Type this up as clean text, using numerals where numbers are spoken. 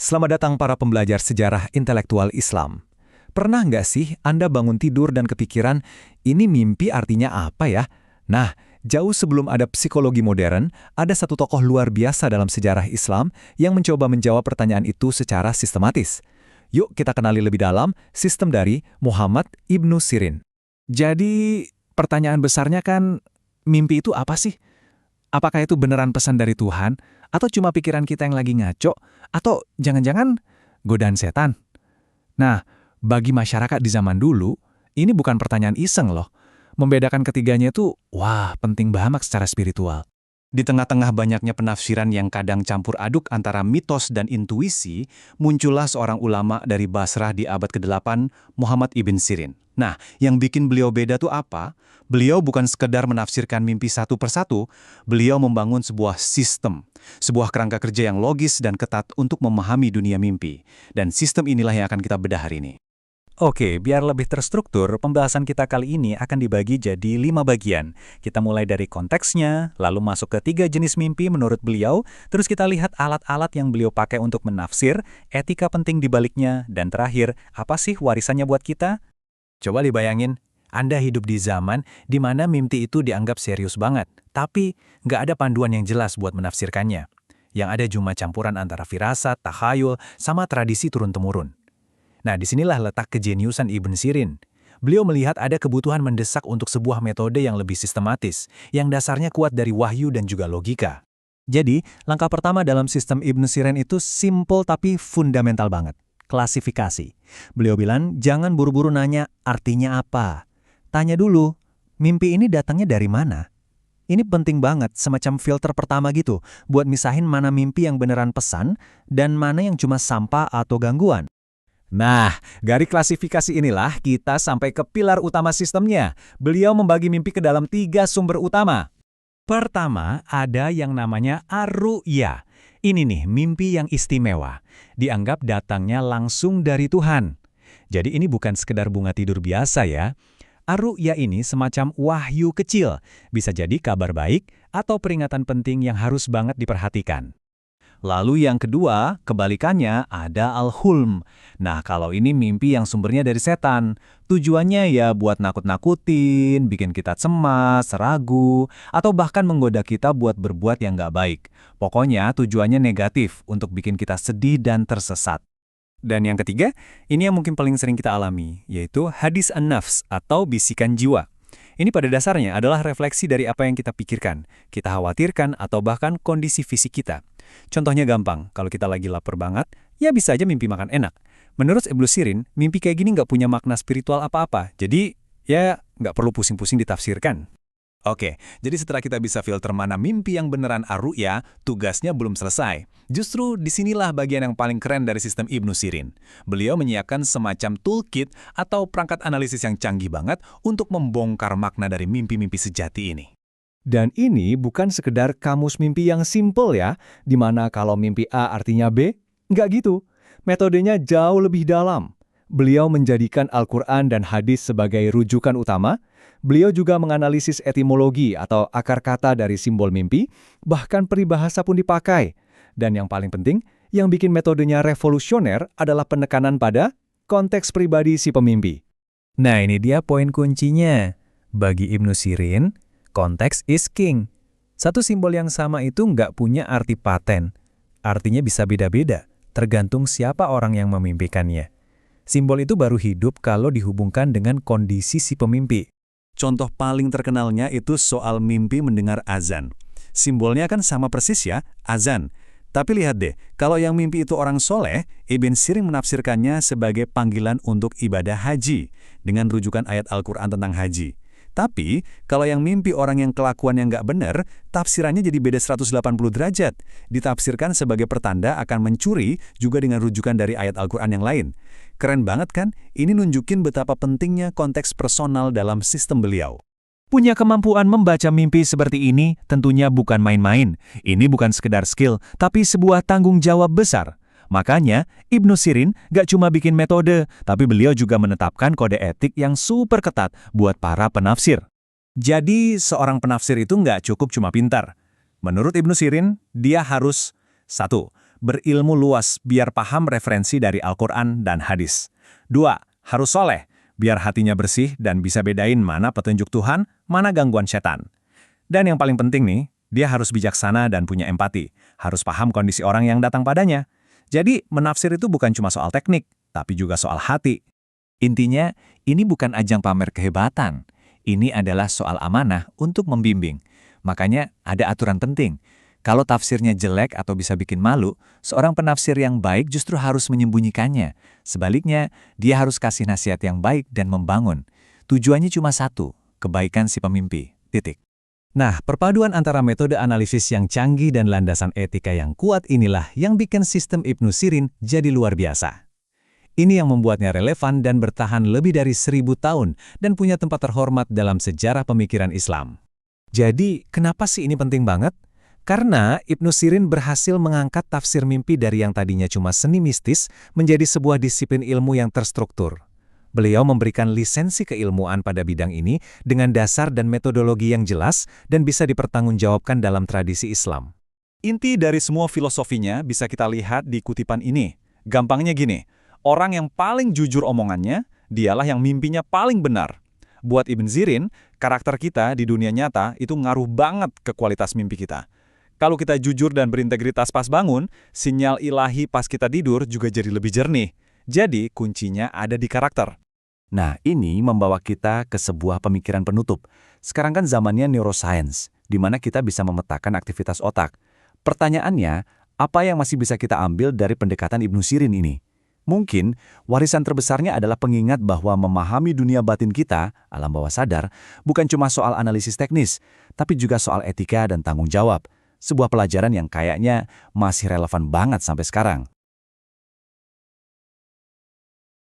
Selamat datang para pembelajar sejarah intelektual Islam. Pernah nggak sih Anda bangun tidur dan kepikiran, ini mimpi artinya apa ya? Nah, jauh sebelum ada psikologi modern, ada satu tokoh luar biasa dalam sejarah Islam yang mencoba menjawab pertanyaan itu secara sistematis. Yuk kita kenali lebih dalam sistem dari Muhammad Ibnu Sirin. Jadi, pertanyaan besarnya kan, mimpi itu apa sih? Apakah itu beneran pesan dari Tuhan? Atau cuma pikiran kita yang lagi ngaco? Atau jangan-jangan godaan setan? Nah, bagi masyarakat di zaman dulu, ini bukan pertanyaan iseng loh. Membedakan ketiganya itu, wah, penting banget secara spiritual. Di tengah-tengah banyaknya penafsiran yang kadang campur aduk antara mitos dan intuisi, muncullah seorang ulama dari Basrah di abad ke-8, Muhammad Ibn Sirin. Nah, yang bikin beliau beda tuh apa? Beliau bukan sekedar menafsirkan mimpi satu persatu, beliau membangun sebuah sistem, sebuah kerangka kerja yang logis dan ketat untuk memahami dunia mimpi. Dan sistem inilah yang akan kita bedah hari ini. Oke, biar lebih terstruktur, pembahasan kita kali ini akan dibagi jadi 5 bagian. Kita mulai dari konteksnya, lalu masuk ke 3 jenis mimpi menurut beliau, terus kita lihat alat-alat yang beliau pakai untuk menafsir, etika penting di baliknya, dan terakhir, apa sih warisannya buat kita? Coba dibayangin, Anda hidup di zaman di mana mimpi itu dianggap serius banget, tapi nggak ada panduan yang jelas buat menafsirkannya. Yang ada cuma campuran antara firasat, takhayul, sama tradisi turun-temurun. Nah, disinilah letak kejeniusan Ibn Sirin. Beliau melihat ada kebutuhan mendesak untuk sebuah metode yang lebih sistematis, yang dasarnya kuat dari wahyu dan juga logika. Jadi, langkah pertama dalam sistem Ibn Sirin itu simple tapi fundamental banget. Klasifikasi. Beliau bilang, jangan buru-buru nanya artinya apa. Tanya dulu, mimpi ini datangnya dari mana? Ini penting banget, semacam filter pertama gitu, buat misahin mana mimpi yang beneran pesan, dan mana yang cuma sampah atau gangguan. Nah, dari klasifikasi inilah kita sampai ke pilar utama sistemnya. Beliau membagi mimpi ke dalam 3 sumber utama. Pertama, ada yang namanya ar-ru'ya. Ini nih, mimpi yang istimewa. Dianggap datangnya langsung dari Tuhan. Jadi ini bukan sekedar bunga tidur biasa ya. Ar-ru'ya ini semacam wahyu kecil. Bisa jadi kabar baik atau peringatan penting yang harus banget diperhatikan. Lalu yang kedua, kebalikannya ada al-hulm. Nah, kalau ini mimpi yang sumbernya dari setan. Tujuannya ya buat nakut-nakutin, bikin kita cemas, ragu, atau bahkan menggoda kita buat berbuat yang nggak baik. Pokoknya tujuannya negatif untuk bikin kita sedih dan tersesat. Dan yang ketiga, ini yang mungkin paling sering kita alami, yaitu hadis an-nafs atau bisikan jiwa. Ini pada dasarnya adalah refleksi dari apa yang kita pikirkan, kita khawatirkan, atau bahkan kondisi fisik kita. Contohnya gampang, kalau kita lagi lapar banget, ya bisa aja mimpi makan enak. Menurut Ibnu Sirin, mimpi kayak gini nggak punya makna spiritual apa-apa, jadi ya nggak perlu pusing-pusing ditafsirkan. Oke, jadi setelah kita bisa filter mana mimpi yang beneran ar-ru'ya, tugasnya belum selesai. Justru disinilah bagian yang paling keren dari sistem Ibnu Sirin. Beliau menyiapkan semacam toolkit atau perangkat analisis yang canggih banget untuk membongkar makna dari mimpi-mimpi sejati ini. Dan ini bukan sekedar kamus mimpi yang simple ya, di mana kalau mimpi A artinya B, nggak gitu. Metodenya jauh lebih dalam. Beliau menjadikan Al-Quran dan hadis sebagai rujukan utama. Beliau juga menganalisis etimologi atau akar kata dari simbol mimpi, bahkan peribahasa pun dipakai. Dan yang paling penting, yang bikin metodenya revolusioner adalah penekanan pada konteks pribadi si pemimpi. Nah, ini dia poin kuncinya. Bagi Ibnu Sirin, konteks is king. Satu simbol yang sama itu nggak punya arti paten. Artinya bisa beda-beda, tergantung siapa orang yang memimpikannya. Simbol itu baru hidup kalau dihubungkan dengan kondisi si pemimpi. Contoh paling terkenalnya itu soal mimpi mendengar azan. Simbolnya kan sama persis ya, azan. Tapi lihat deh, kalau yang mimpi itu orang soleh, Ibn Sirin menafsirkannya sebagai panggilan untuk ibadah haji, dengan rujukan ayat Al-Quran tentang haji. Tapi, kalau yang mimpi orang yang kelakuan yang nggak benar, tafsirannya jadi beda 180 derajat. Ditafsirkan sebagai pertanda akan mencuri juga dengan rujukan dari ayat Al-Quran yang lain. Keren banget kan? Ini nunjukin betapa pentingnya konteks personal dalam sistem beliau. Punya kemampuan membaca mimpi seperti ini tentunya bukan main-main. Ini bukan sekedar skill, tapi sebuah tanggung jawab besar. Makanya, Ibnu Sirin gak cuma bikin metode, tapi beliau juga menetapkan kode etik yang super ketat buat para penafsir. Jadi, seorang penafsir itu gak cukup cuma pintar. Menurut Ibnu Sirin, dia harus 1. berilmu luas biar paham referensi dari Al-Quran dan hadis. 2. Harus soleh, biar hatinya bersih dan bisa bedain mana petunjuk Tuhan, mana gangguan setan. Dan yang paling penting nih, dia harus bijaksana dan punya empati, harus paham kondisi orang yang datang padanya. Jadi, menafsir itu bukan cuma soal teknik, tapi juga soal hati. Intinya, ini bukan ajang pamer kehebatan. Ini adalah soal amanah untuk membimbing. Makanya ada aturan penting. Kalau tafsirnya jelek atau bisa bikin malu, seorang penafsir yang baik justru harus menyembunyikannya. Sebaliknya, dia harus kasih nasihat yang baik dan membangun. Tujuannya cuma satu, kebaikan si pemimpi. Titik. Nah, perpaduan antara metode analisis yang canggih dan landasan etika yang kuat inilah yang bikin sistem Ibnu Sirin jadi luar biasa. Ini yang membuatnya relevan dan bertahan lebih dari 1000 tahun dan punya tempat terhormat dalam sejarah pemikiran Islam. Jadi, kenapa sih ini penting banget? Karena Ibnu Sirin berhasil mengangkat tafsir mimpi dari yang tadinya cuma seni mistis menjadi sebuah disiplin ilmu yang terstruktur. Beliau memberikan lisensi keilmuan pada bidang ini dengan dasar dan metodologi yang jelas dan bisa dipertanggungjawabkan dalam tradisi Islam. Inti dari semua filosofinya bisa kita lihat di kutipan ini. Gampangnya gini, orang yang paling jujur omongannya, dialah yang mimpinya paling benar. Buat Ibn Sirin, karakter kita di dunia nyata itu ngaruh banget ke kualitas mimpi kita. Kalau kita jujur dan berintegritas pas bangun, sinyal ilahi pas kita tidur juga jadi lebih jernih. Jadi, kuncinya ada di karakter. Nah, ini membawa kita ke sebuah pemikiran penutup. Sekarang kan zamannya neuroscience, di mana kita bisa memetakan aktivitas otak. Pertanyaannya, apa yang masih bisa kita ambil dari pendekatan Ibnu Sirin ini? Mungkin, warisan terbesarnya adalah pengingat bahwa memahami dunia batin kita, alam bawah sadar, bukan cuma soal analisis teknis, tapi juga soal etika dan tanggung jawab. Sebuah pelajaran yang kayaknya masih relevan banget sampai sekarang.